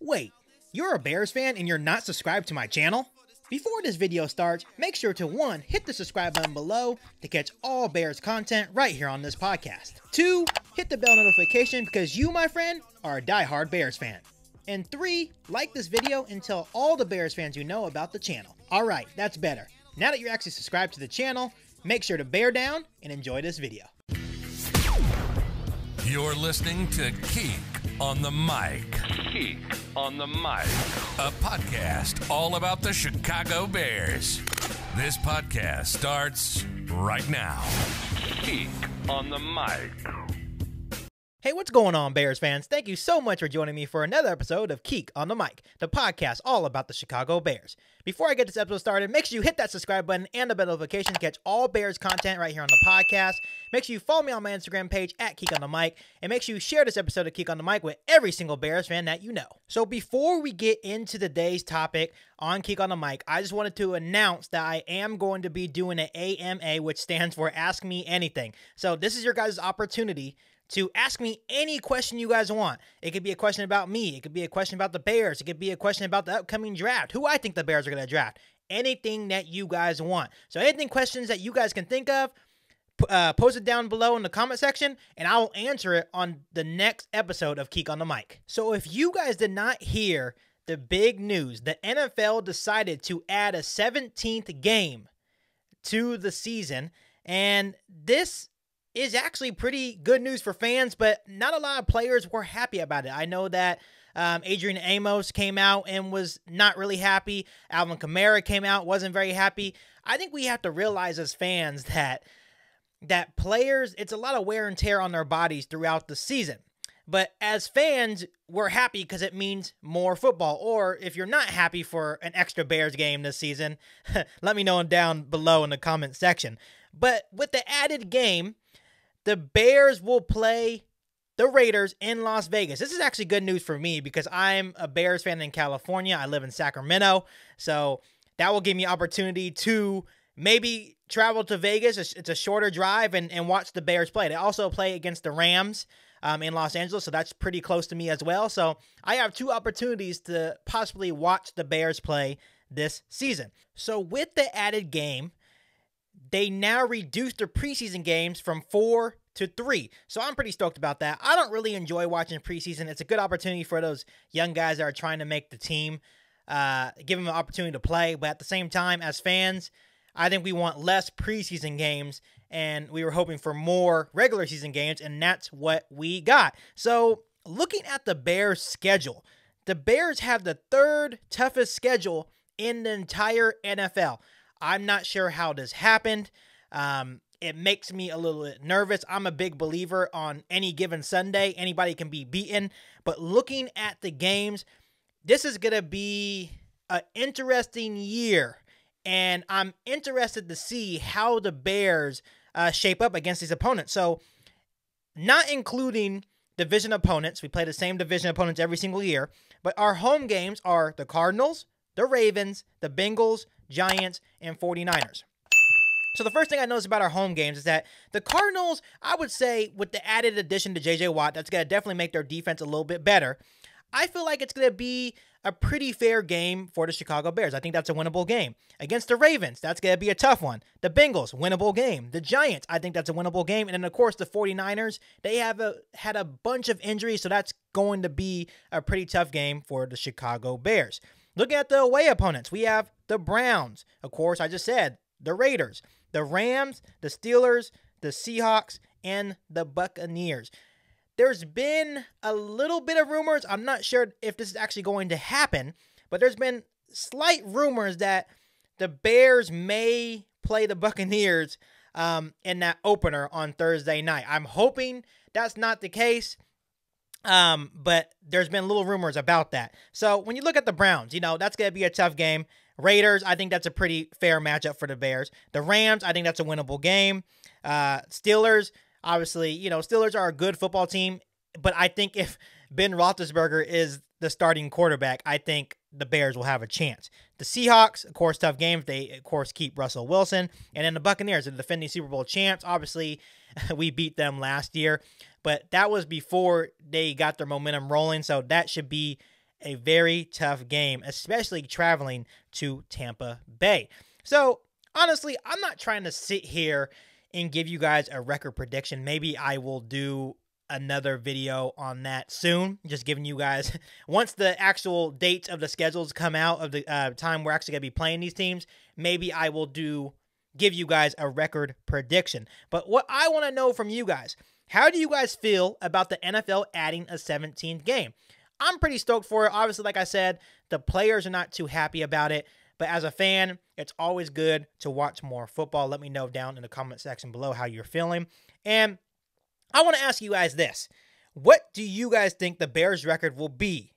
Wait, you're a Bears fan and you're not subscribed to my channel? Before this video starts, make sure to 1. Hit the subscribe button below to catch all Bears content right here on this podcast. 2. Hit the bell notification because you, my friend, are a diehard Bears fan. And 3. Like this video and tell all the Bears fans you know about the channel. Alright, that's better. Now that you're actually subscribed to the channel, make sure to bear down and enjoy this video. You're listening to Geek on the Mic. Geek on the Mic. A podcast all about the Chicago Bears. This podcast starts right now. Geek on the Mic. Hey, what's going on, Bears fans? Thank you so much for joining me for another episode of Geek on the Mic, the podcast all about the Chicago Bears. Before I get this episode started, make sure you hit that subscribe button and the bell notification to catch all Bears content right here on the podcast. Make sure you follow me on my Instagram page at Geek on the Mic, and make sure you share this episode of Geek on the Mic with every single Bears fan that you know. So before we get into today's topic on Geek on the Mic, I just wanted to announce that I am going to be doing an AMA, which stands for Ask Me Anything. So this is your guys' opportunity to ask me any question you guys want. It could be a question about me. It could be a question about the Bears. It could be a question about the upcoming draft, who I think the Bears are going to draft. Anything that you guys want. So anything, questions that you guys can think of, post it down below in the comment section, and I will answer it on the next episode of Geek on the Mic. So if you guys did not hear the big news, the NFL decided to add a 17th game to the season, and this is actually pretty good news for fans, but not a lot of players were happy about it. I know that Adrian Amos came out and was not really happy. Alvin Kamara came out, wasn't very happy. I think we have to realize as fans that players, it's a lot of wear and tear on their bodies throughout the season. But as fans, we're happy because it means more football. Or if you're not happy for an extra Bears game this season, let me know down below in the comment section. But with the added game, the Bears will play the Raiders in Las Vegas. This is actually good news for me because I'm a Bears fan in California. I live in Sacramento. So that will give me opportunity to maybe travel to Vegas. It's a shorter drive and watch the Bears play. They also play against the Rams in Los Angeles, so that's pretty close to me as well. So I have 2 opportunities to possibly watch the Bears play this season. So with the added game, they now reduced their preseason games from 4 to 3. So I'm pretty stoked about that. I don't really enjoy watching preseason. It's a good opportunity for those young guys that are trying to make the team, give them an opportunity to play. But at the same time, as fans, I think we want less preseason games, and we were hoping for more regular season games, and that's what we got. So looking at the Bears' schedule, the Bears have the 3rd toughest schedule in the entire NFL. I'm not sure how this happened. It makes me a little bit nervous. I'm a big believer on any given Sunday. Anybody can be beaten. But looking at the games, this is going to be an interesting year. And I'm interested to see how the Bears shape up against these opponents. So not including division opponents. We play the same division opponents every single year. But our home games are the Cardinals, the Ravens, the Bengals, Giants, and 49ers. So the first thing I noticed about our home games is that the Cardinals, I would say, with the added addition to J.J. Watt, that's going to definitely make their defense a little bit better. I feel like it's going to be a pretty fair game for the Chicago Bears. I think that's a winnable game. Against the Ravens, that's going to be a tough one. The Bengals, winnable game. The Giants, I think that's a winnable game. And then, of course, the 49ers, they have had a bunch of injuries, so that's going to be a pretty tough game for the Chicago Bears. Looking at the away opponents, we have the Browns. Of course, I just said the Raiders, the Rams, the Steelers, the Seahawks, and the Buccaneers. There's been a little bit of rumors. I'm not sure if this is actually going to happen, but there's been slight rumors that the Bears may play the Buccaneers in that opener on Thursday night. I'm hoping that's not the case. But there's been little rumors about that. So when you look at the Browns, that's going to be a tough game. Raiders, I think that's a pretty fair matchup for the Bears. The Rams, I think that's a winnable game. Steelers, obviously, Steelers are a good football team, but I think if Ben Roethlisberger is the starting quarterback, I think the Bears will have a chance. The Seahawks, of course, tough game. They, of course, keep Russell Wilson. And then the Buccaneers, the defending Super Bowl champs. Obviously, we beat them last year, but that was before they got their momentum rolling, so that should be a very tough game, especially traveling to Tampa Bay. So, honestly, I'm not trying to sit here and give you guys a record prediction. Maybe I will do another video on that soon, just giving you guys, once the actual dates of the schedules come out of the time we're actually going to be playing these teams, maybe I will give you guys a record prediction. But what I want to know from you guys, how do you guys feel about the NFL adding a 17th game? I'm pretty stoked for it. Obviously, like I said, the players are not too happy about it, but as a fan, it's always good to watch more football. Let me know down in the comment section below how you're feeling. And I want to ask you guys this. What do you guys think the Bears' record will be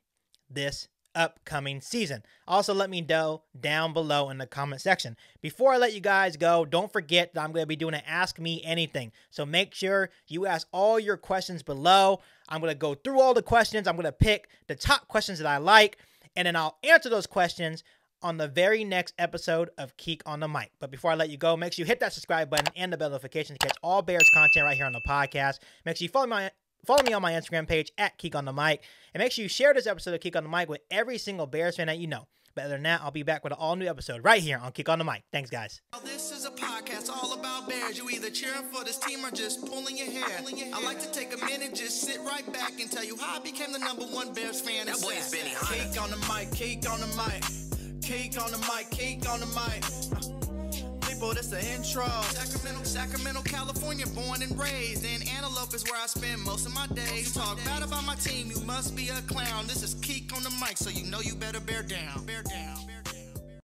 this upcoming season? Also, let me know down below in the comment section. Before I let you guys go, don't forget that I'm going to be doing an Ask Me Anything. So make sure you ask all your questions below. I'm going to go through all the questions. I'm going to pick the top questions that I like, and then I'll answer those questions on the very next episode of Keek on the Mic. But before I let you go, make sure you hit that subscribe button and the bell notification to catch all Bears content right here on the podcast. Make sure you follow me on my Instagram page at Keek on the Mic. And make sure you share this episode of Keek on the Mic with every single Bears fan that you know. But other than that, I'll be back with an all-new episode right here on Keek on the Mic. Thanks, guys. This is a podcast all about Bears. You either cheering for this team or just pulling your hair. I like to take a minute, just sit right back and tell you how I became the #1 Bears fan. That boy is Benny Hunter. Keek on the mic, Keek on the mic. Keek on the mic, Keek on the mic. People, this the intro. Sacramento, California, born and raised. And Antelope is where I spend most of my days. Talk bad about my team, you must be a clown. This is Keek on the mic, so you know you better bear down. Bear down.